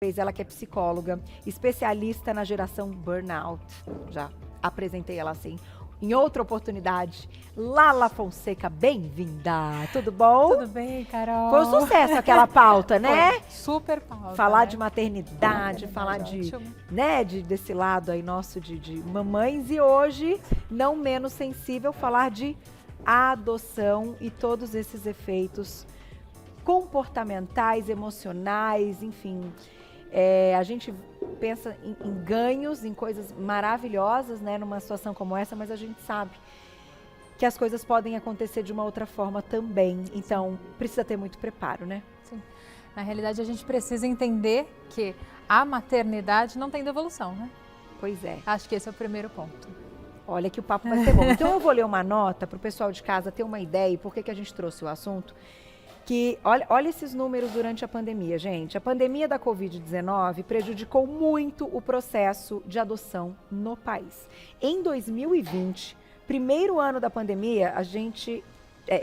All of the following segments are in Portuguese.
Ela que é psicóloga, especialista na geração burnout. Já apresentei ela assim em outra oportunidade. Lala Fonseca, bem-vinda. Tudo bom? Tudo bem, Carol? Foi um sucesso aquela pauta, né? Foi super pauta. Falar né? de maternidade, falar ótimo. desse lado aí nosso de mamães. E hoje, não menos sensível, falar de adoção e todos esses efeitos comportamentais, emocionais, enfim. A gente pensa em ganhos, em coisas maravilhosas, né, numa situação como essa, mas a gente sabe que as coisas podem acontecer de uma outra forma também. Então, precisa ter muito preparo, né? Sim. Na realidade, a gente precisa entender que a maternidade não tem devolução, né? Pois é. Acho que esse é o primeiro ponto. Olha que o papo vai ser bom. Então, eu vou ler uma nota para o pessoal de casa ter uma ideia e por que a gente trouxe o assunto. Que olha esses números durante a pandemia, gente. A pandemia da Covid-19 prejudicou muito o processo de adoção no país. Em 2020, primeiro ano da pandemia, a gente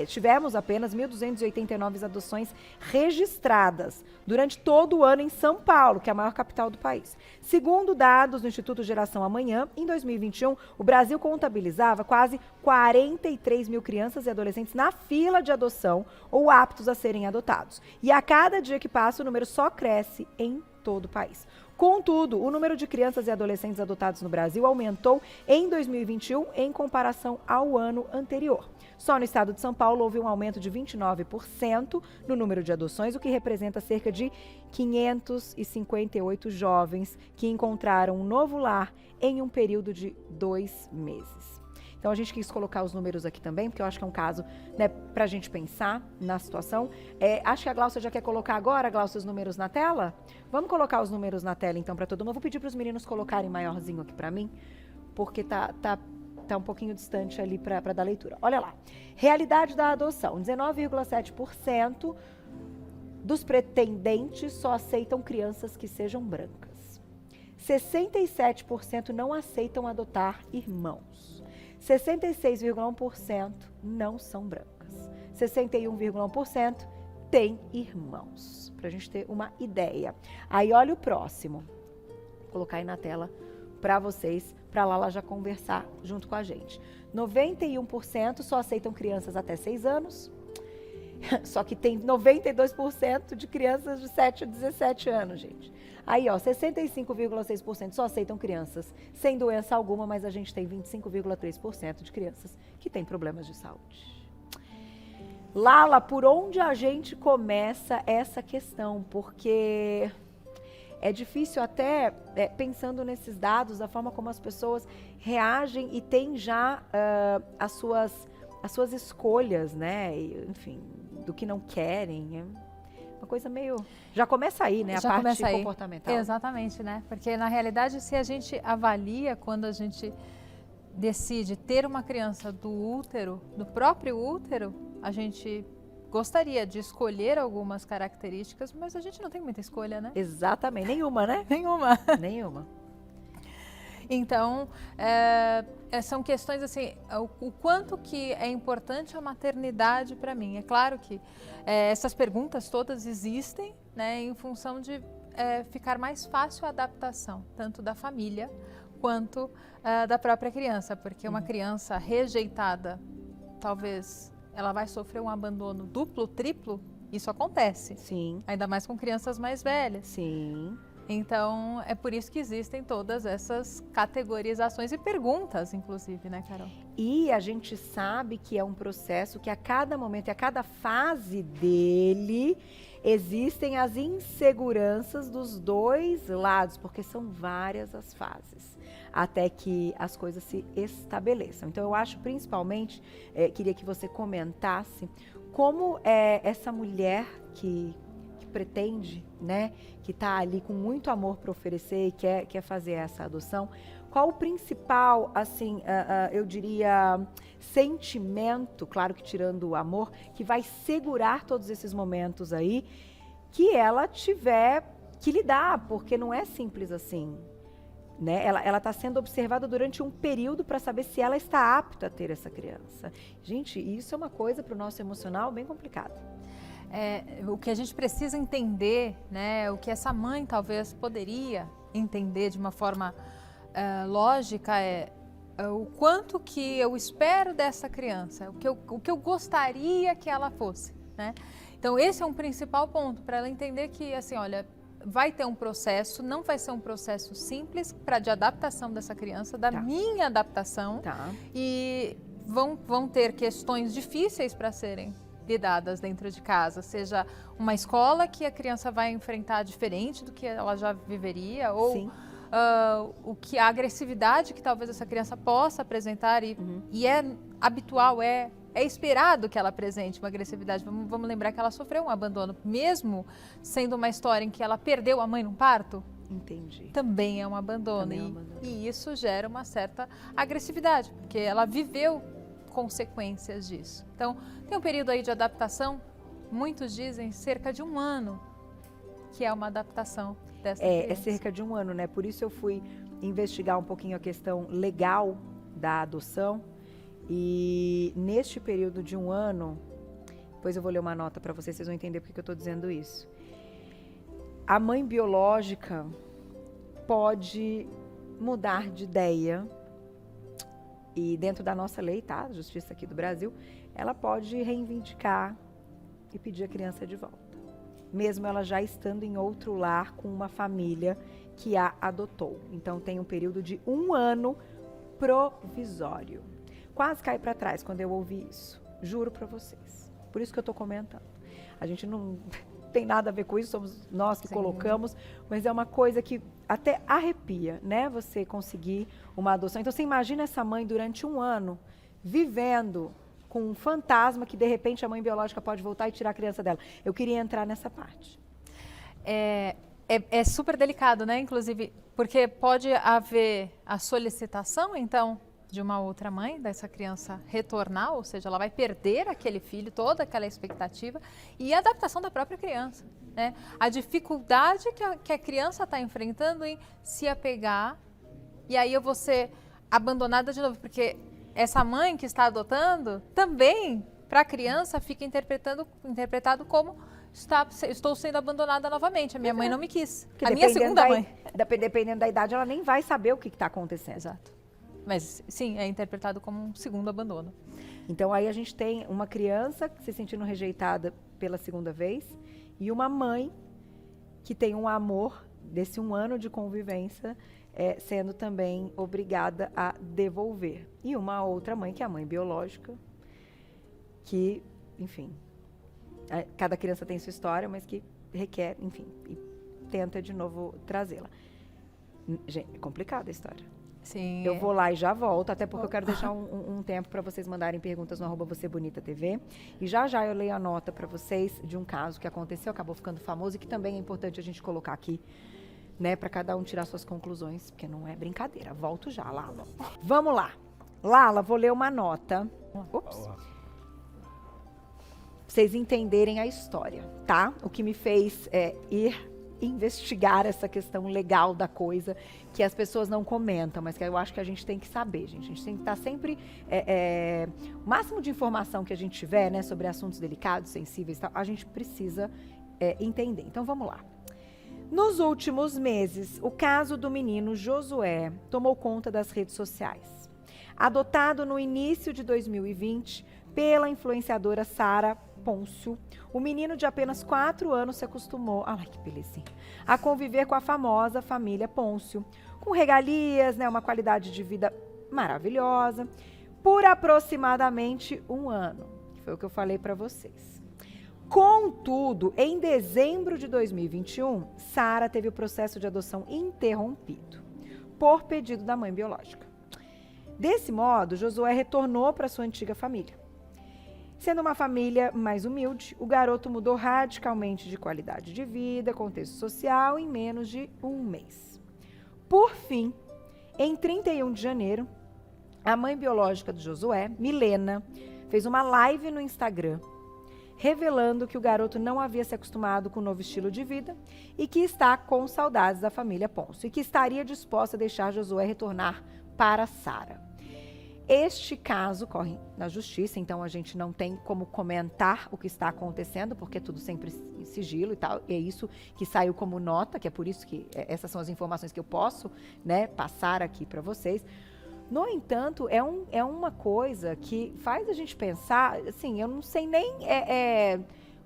tivemos apenas 1.289 adoções registradas durante todo o ano em São Paulo, que é a maior capital do país. Segundo dados do Instituto Geração Amanhã, em 2021, o Brasil contabilizava quase 43 mil crianças e adolescentes na fila de adoção ou aptos a serem adotados. E a cada dia que passa, o número só cresce em todo o país. Contudo, o número de crianças e adolescentes adotados no Brasil aumentou em 2021 em comparação ao ano anterior. Só no estado de São Paulo houve um aumento de 29% no número de adoções, o que representa cerca de 558 jovens que encontraram um novo lar em um período de 2 meses. Então a gente quis colocar os números aqui também, porque eu acho que é um caso, né, para a gente pensar na situação. Acho que a Glaucia já quer colocar agora, Glaucia, os números na tela? Vamos colocar os números na tela então para todo mundo. Eu vou pedir para os meninos colocarem maiorzinho aqui para mim, porque tá um pouquinho distante ali para dar leitura. Olha lá. Realidade da adoção. 19,7% dos pretendentes só aceitam crianças que sejam brancas. 67% não aceitam adotar irmãos. 66,1% não são brancas. 61,1% têm irmãos. Para a gente ter uma ideia. Aí olha o próximo. Vou colocar aí na tela para vocês, para Lala já conversar junto com a gente. 91% só aceitam crianças até 6 anos, só que tem 92% de crianças de 7 a 17 anos, gente. Aí, ó, 65,6% só aceitam crianças sem doença alguma, mas a gente tem 25,3% de crianças que têm problemas de saúde. Lala, por onde a gente começa essa questão? Porque é difícil até, pensando nesses dados, a forma como as pessoas reagem e têm já as suas escolhas, né? Enfim, do que não querem. É uma coisa meio... Já começa aí, né? A parte comportamental. Exatamente, né? Porque, na realidade, se a gente avalia quando a gente decide ter uma criança do útero, do próprio útero, a gente gostaria de escolher algumas características, mas a gente não tem muita escolha, né? Exatamente. Nenhuma, né? Nenhuma. Nenhuma. Então, são questões assim, o quanto que é importante a maternidade para mim. É claro que essas perguntas todas existem, né, em função de ficar mais fácil a adaptação, tanto da família quanto da própria criança, porque uma criança rejeitada, talvez ela vai sofrer um abandono duplo, triplo, isso acontece. Sim. Ainda mais com crianças mais velhas. Sim. Então, é por isso que existem todas essas categorizações e perguntas, inclusive, né, Carol? E a gente sabe que é um processo que a cada momento e a cada fase dele existem as inseguranças dos dois lados, porque são várias as fases, até que as coisas se estabeleçam. Então, eu acho principalmente, queria que você comentasse como essa mulher que pretende, né, que está ali com muito amor para oferecer e quer fazer essa adoção, qual o principal, assim, eu diria, sentimento, claro que tirando o amor, que vai segurar todos esses momentos aí, que ela tiver que lidar, porque não é simples assim, né? Ela está sendo observada durante um período para saber se ela está apta a ter essa criança. Gente, isso é uma coisa para o nosso emocional bem complicada. o que a gente precisa entender, né, o que essa mãe talvez poderia entender de uma forma lógica o quanto que eu espero dessa criança, o que eu gostaria que ela fosse, né? Então esse é um principal ponto para ela entender que, assim, olha, vai ter um processo, não vai ser um processo simples de adaptação dessa criança, da minha adaptação, e vão ter questões difíceis para serem lidadas dentro de casa, seja uma escola que a criança vai enfrentar diferente do que ela já viveria, ou a agressividade que talvez essa criança possa apresentar, e é habitual, é esperado que ela apresente uma agressividade. Vamos lembrar que ela sofreu um abandono, mesmo sendo uma história em que ela perdeu a mãe num parto. Entendi. Também é um abandono, e isso gera uma certa agressividade, porque ela viveu consequências disso. Então, tem um período aí de adaptação, muitos dizem cerca de 1 ano, que é uma adaptação dessa criança. É cerca de 1 ano, né? Por isso eu fui investigar um pouquinho a questão legal da adoção, e neste período de 1 ano, depois eu vou ler uma nota para vocês vão entender porque que eu estou dizendo isso. A mãe biológica pode mudar de ideia, e dentro da nossa lei, tá? Justiça aqui do Brasil, ela pode reivindicar e pedir a criança de volta, mesmo ela já estando em outro lar com uma família que a adotou. Então tem um período de 1 ano provisório. Quase cai para trás quando eu ouvi isso, juro para vocês. Por isso que eu estou comentando. A gente não tem nada a ver com isso, somos nós que colocamos, mas é uma coisa que até arrepia, né? Você conseguir uma adoção. Então você imagina essa mãe durante 1 ano vivendo com um fantasma que de repente a mãe biológica pode voltar e tirar a criança dela. Eu queria entrar nessa parte. É super delicado, né? Inclusive, porque pode haver a solicitação, então, de uma outra mãe, dessa criança retornar, ou seja, ela vai perder aquele filho, toda aquela expectativa, e a adaptação da própria criança, né? A dificuldade que a criança está enfrentando em se apegar, e aí eu vou ser abandonada de novo, porque essa mãe que está adotando, também, para a criança, fica interpretado como estou sendo abandonada novamente, a minha mãe não me quis, a minha segunda mãe. Dependendo da idade, ela nem vai saber o que está acontecendo. Exato. Mas, sim, é interpretado como um segundo abandono. Então, aí a gente tem uma criança se sentindo rejeitada pela segunda vez e uma mãe que tem um amor desse 1 ano de convivência sendo também obrigada a devolver. E uma outra mãe, que é a mãe biológica, que, enfim, cada criança tem sua história, mas que requer, enfim, e tenta de novo trazê-la. Gente, é complicada a história. Sim. Eu vou lá e já volto, até porque eu quero deixar um tempo para vocês mandarem perguntas no @VocêBonitaTV. E já eu leio a nota para vocês de um caso que aconteceu, acabou ficando famoso e que também é importante a gente colocar aqui, né, para cada um tirar suas conclusões, porque não é brincadeira. Volto já, Lala. Vamos lá. Lala, vou ler uma nota. Ups. Pra vocês entenderem a história, tá? O que me fez ir investigar essa questão legal da coisa, que as pessoas não comentam, mas que eu acho que a gente tem que saber, gente. A gente tem que estar sempre... o máximo de informação que a gente tiver, né, sobre assuntos delicados, sensíveis, tal, a gente precisa entender. Então, vamos lá. Nos últimos meses, o caso do menino Josué tomou conta das redes sociais. Adotado no início de 2020 pela influenciadora Sara Pôncio, o menino de apenas 4 anos se acostumou, ai que belezinha, a conviver com a famosa família Pôncio, com regalias, né, uma qualidade de vida maravilhosa, por aproximadamente 1 ano, que foi o que eu falei para vocês. Contudo, em dezembro de 2021, Sara teve o processo de adoção interrompido, por pedido da mãe biológica. Desse modo, Josué retornou para sua antiga família. Sendo uma família mais humilde, o garoto mudou radicalmente de qualidade de vida, contexto social, em menos de 1 mês. Por fim, em 31 de janeiro, a mãe biológica do Josué, Milena, fez uma live no Instagram, revelando que o garoto não havia se acostumado com o novo estilo de vida e que está com saudades da família Pôncio e que estaria disposta a deixar Josué retornar para Sara. Este caso corre na justiça, então a gente não tem como comentar o que está acontecendo, porque é tudo sempre em sigilo e tal. E é isso que saiu como nota, que é por isso que essas são as informações que eu posso, né, passar aqui para vocês. No entanto, é uma coisa que faz a gente pensar, assim, eu não sei nem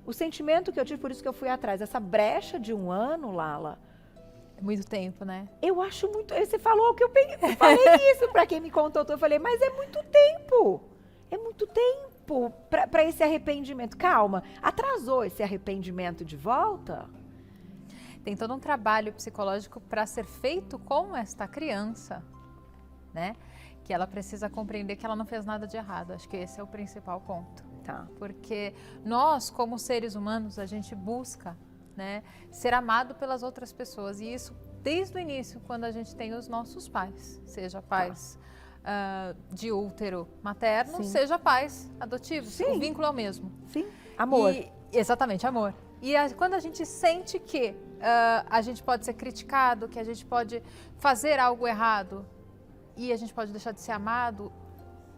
o sentimento que eu tive, por isso que eu fui atrás. Essa brecha de 1 ano, Lala, É muito tempo, né? eu acho muito. Você falou que eu falei isso para quem me contou, eu falei, mas é muito tempo. É muito tempo para esse arrependimento. Calma, atrasou esse arrependimento de volta? Tem todo um trabalho psicológico para ser feito com esta criança, né? Que ela precisa compreender que ela não fez nada de errado. Acho que esse é o principal ponto. Tá. Porque nós, como seres humanos, a gente busca, né, ser amado pelas outras pessoas. E isso desde o início, quando a gente tem os nossos pais, seja pais de útero materno, Sim. seja pais adotivos. Sim. O vínculo é o mesmo. Sim, amor. Exatamente, amor. E quando a gente sente que a gente pode ser criticado, que a gente pode fazer algo errado e a gente pode deixar de ser amado,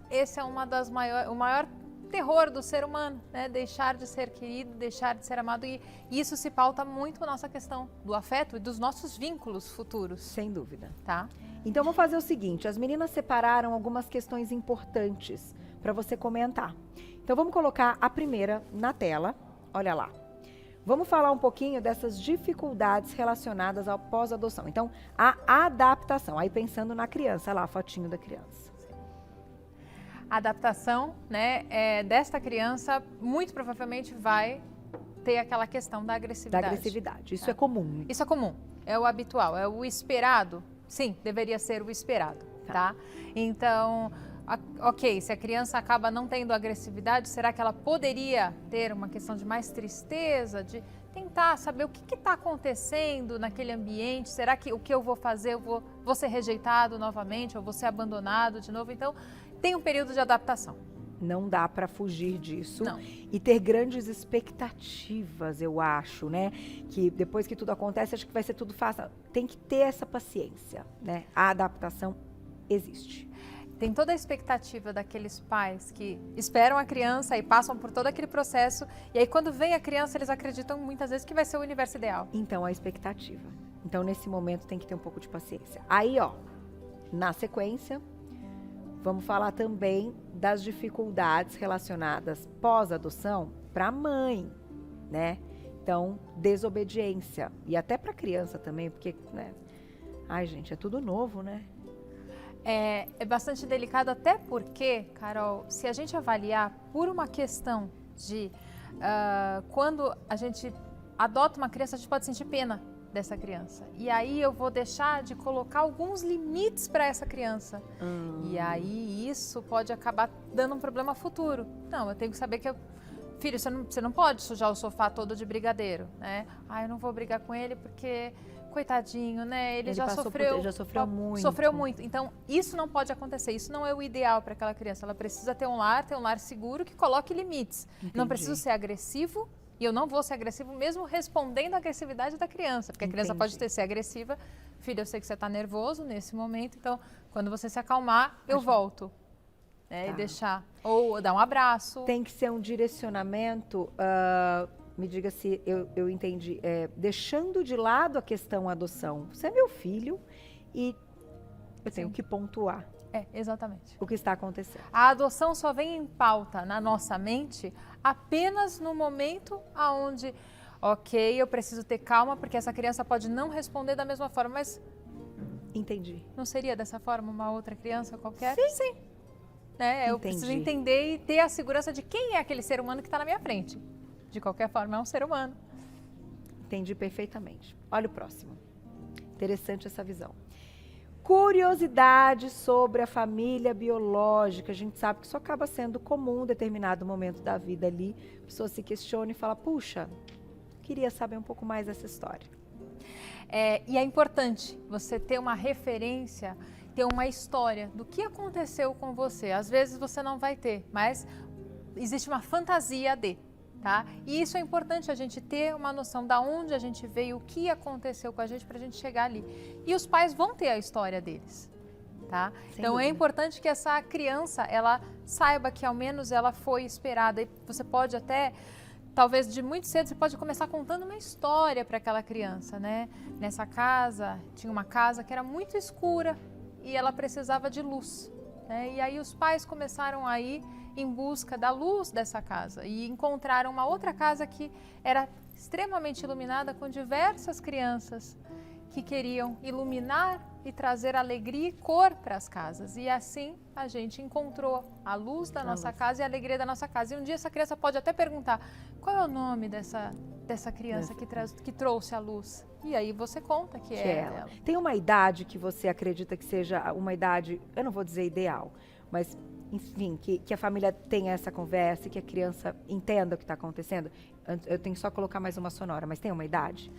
esse é o maior terror do ser humano, né? Deixar de ser querido, deixar de ser amado, e isso se pauta muito na nossa questão do afeto e dos nossos vínculos futuros. Sem dúvida. Tá? Então, vou fazer o seguinte, as meninas separaram algumas questões importantes para você comentar. Então, vamos colocar a primeira na tela, olha lá. Vamos falar um pouquinho dessas dificuldades relacionadas ao pós-adoção. Então, a adaptação, aí pensando na criança, olha lá, a fotinho da criança. A adaptação, né, desta criança muito provavelmente vai ter aquela questão da agressividade. Da agressividade, isso tá? é comum. Isso é comum, é o habitual, é o esperado. Sim, deveria ser o esperado, tá? Então, ok, se a criança acaba não tendo agressividade, será que ela poderia ter uma questão de mais tristeza, de tentar saber o que está acontecendo naquele ambiente? Será que o que eu vou fazer, eu vou ser rejeitado novamente, ou vou ser abandonado de novo? Então, tem um período de adaptação. Não dá para fugir disso. Não. E ter grandes expectativas, eu acho, né? Que depois que tudo acontece, acho que vai ser tudo fácil. Tem que ter essa paciência, né? A adaptação existe. Tem toda a expectativa daqueles pais que esperam a criança e passam por todo aquele processo, e aí quando vem a criança, eles acreditam muitas vezes que vai ser o universo ideal. Então, a expectativa. Então, nesse momento, tem que ter um pouco de paciência. Aí, ó, na sequência, vamos falar também das dificuldades relacionadas pós-adoção para a mãe, né? Então, desobediência. E até para a criança também, porque, né? Ai, gente, é tudo novo, né? É bastante delicado, até porque, Carol, se a gente avaliar por uma questão de quando a gente adota uma criança, a gente pode sentir pena dessa criança. E aí eu vou deixar de colocar alguns limites para essa criança. E aí isso pode acabar dando um problema futuro. Não, eu tenho que saber que filho, você não pode sujar o sofá todo de brigadeiro, né? Ah, eu não vou brigar com ele porque coitadinho, né? Ele já sofreu muito. Sofreu muito. Então, isso não pode acontecer. Isso não é o ideal para aquela criança. Ela precisa ter um lar seguro que coloque limites. Entendi. Não preciso ser agressivo. E eu não vou ser agressivo mesmo respondendo à agressividade da criança. Porque a criança pode ser agressiva. Filho, eu sei que você está nervoso nesse momento, então quando você se acalmar, eu volto. Né, tá. E deixar. Ou dar um abraço. Tem que ser um direcionamento, me diga se eu entendi, deixando de lado a questão adoção. Você é meu filho e eu tenho que pontuar. Exatamente. O que está acontecendo. A adoção só vem em pauta na nossa mente apenas no momento onde, ok, eu preciso ter calma porque essa criança pode não responder da mesma forma, mas... Entendi. Não seria dessa forma uma outra criança qualquer? Sim. Eu preciso entender e ter a segurança de quem é aquele ser humano que está na minha frente. De qualquer forma, é um ser humano. Entendi perfeitamente. Olha o próximo. Interessante essa visão. Curiosidade sobre a família biológica. A gente sabe que isso acaba sendo comum em determinado momento da vida ali. A pessoa se questiona e fala, puxa, queria saber um pouco mais dessa história. E é importante você ter uma referência, ter uma história do que aconteceu com você. Às vezes você não vai ter, mas existe uma fantasia de, tá? E isso é importante a gente ter uma noção de onde a gente veio, o que aconteceu com a gente para a gente chegar ali. E os pais vão ter a história deles. tá? Sem Então é dúvida. importante que essa criança, ela saiba que ao menos ela foi esperada. E você pode até, talvez de muito cedo, você pode começar contando uma história para aquela criança, né? Nessa casa, tinha uma casa que era muito escura e ela precisava de luz, né? E aí os pais começaram a ir em busca da luz dessa casa e encontraram uma outra casa que era extremamente iluminada, com diversas crianças que queriam iluminar e trazer alegria e cor para as casas. E assim a gente encontrou a luz da nossa casa e a alegria da nossa casa. E um dia essa criança pode até perguntar: qual é o nome dessa criança que trouxe a luz? E aí você conta que é ela. Tem uma idade que você acredita que seja uma idade, eu não vou dizer ideal, mas enfim, que a família tenha essa conversa e que a criança entenda o que está acontecendo? Eu tenho que só colocar mais uma sonora, mas tem uma idade?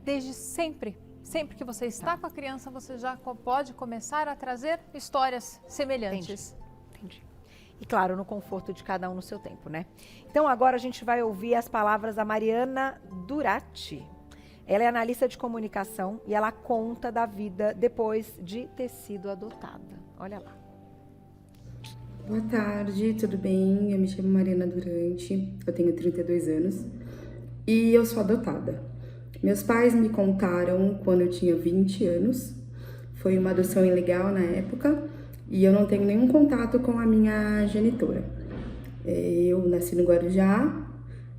Desde sempre. Sempre que você está com a criança, você já pode começar a trazer histórias semelhantes. Entendi. E claro, no conforto de cada um no seu tempo, né? Então agora a gente vai ouvir as palavras da Mariana Durati. Ela é analista de comunicação e ela conta da vida depois de ter sido adotada. Olha lá. Boa tarde, tudo bem? Eu me chamo Mariana Durante, eu tenho 32 anos e eu sou adotada. Meus pais me contaram quando eu tinha 20 anos, foi uma adoção ilegal na época e eu não tenho nenhum contato com a minha genitora. Eu nasci no Guarujá,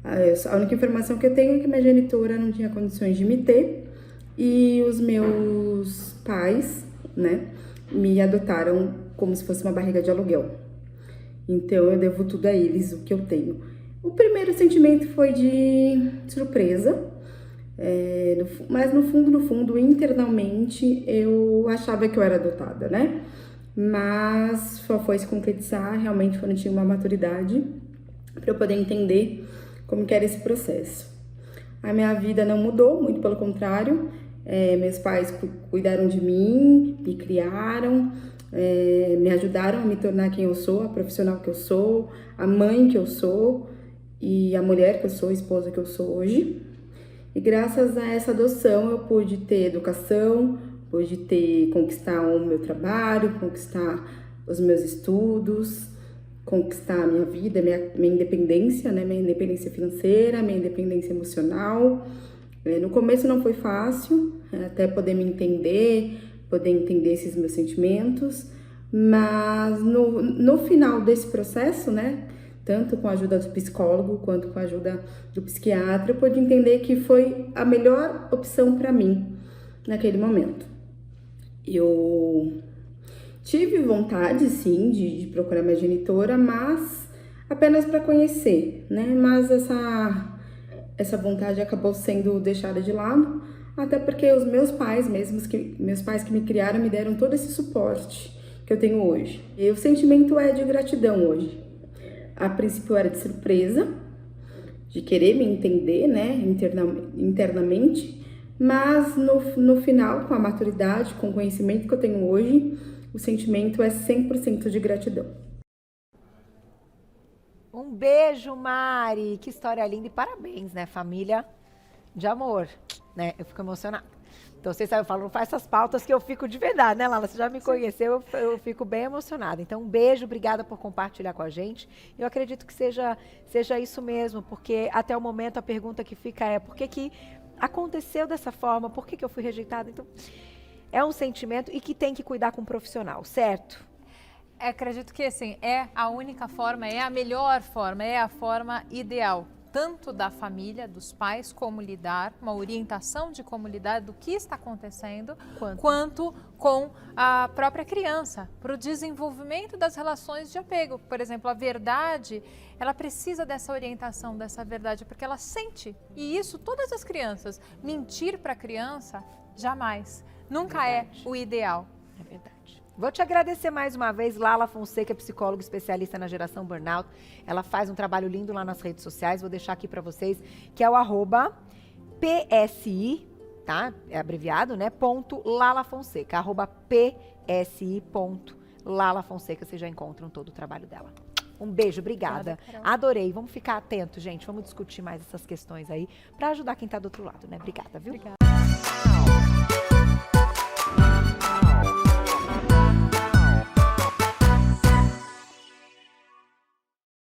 a única informação que eu tenho é que minha genitora não tinha condições de me ter e os meus pais, né, me adotaram como se fosse uma barriga de aluguel. Então eu devo tudo a eles, o que eu tenho. O primeiro sentimento foi de surpresa, mas no fundo, internamente, eu achava que eu era adotada, né? Mas só foi se concretizar realmente quando eu tinha uma maturidade para eu poder entender como que era esse processo. A minha vida não mudou, muito pelo contrário. Meus pais cuidaram de mim, me criaram, me ajudaram a me tornar quem eu sou, a profissional que eu sou, a mãe que eu sou e a mulher que eu sou, a esposa que eu sou hoje. E graças a essa adoção eu pude ter educação, pude conquistar o meu trabalho, conquistar os meus estudos, conquistar a minha vida, minha independência, né? Minha independência financeira, minha independência emocional. No começo não foi fácil, até poder me entender, poder entender esses meus sentimentos, mas no final desse processo, né, tanto com a ajuda do psicólogo quanto com a ajuda do psiquiatra, eu pude entender que foi a melhor opção para mim naquele momento. Eu tive vontade, sim, de procurar minha genitora, mas apenas para conhecer, né, mas essa vontade acabou sendo deixada de lado, até porque os meus pais que me criaram me deram todo esse suporte que eu tenho hoje. E o sentimento é de gratidão hoje. A princípio era de surpresa, de querer me entender, né, internamente, mas no final, com a maturidade, com o conhecimento que eu tenho hoje, o sentimento é 100% de gratidão. Um beijo, Mari. Que história linda e parabéns, né? Família de amor, né? Eu fico emocionada. Então, vocês sabem, eu falo, não faz essas pautas que eu fico de verdade, né, Lala? Você já me conheceu, eu fico bem emocionada. Então, um beijo, obrigada por compartilhar com a gente. Eu acredito que seja isso mesmo, porque até o momento a pergunta que fica é por que aconteceu dessa forma? Por que eu fui rejeitada? Então, é um sentimento e que tem que cuidar com um profissional, certo? Acredito que assim, é a única forma, é a melhor forma, é a forma ideal, tanto da família, dos pais, como lidar, uma orientação de como lidar do que está acontecendo, quanto com a própria criança, para o desenvolvimento das relações de apego. Por exemplo, a verdade, ela precisa dessa orientação, dessa verdade, porque ela sente, e isso todas as crianças. Mentir para a criança, jamais, nunca é o ideal. É verdade. Vou te agradecer mais uma vez, Lala Fonseca, psicóloga especialista na geração burnout. Ela faz um trabalho lindo lá nas redes sociais. Vou deixar aqui para vocês, que é o @PSI, tá? É abreviado, né? .Lala Fonseca, @PSI.Lala Fonseca. Vocês já encontram todo o trabalho dela. Um beijo, obrigada. Adorei. Vamos ficar atentos, gente. Vamos discutir mais essas questões aí para ajudar quem tá do outro lado, né? Obrigada, viu? Obrigada.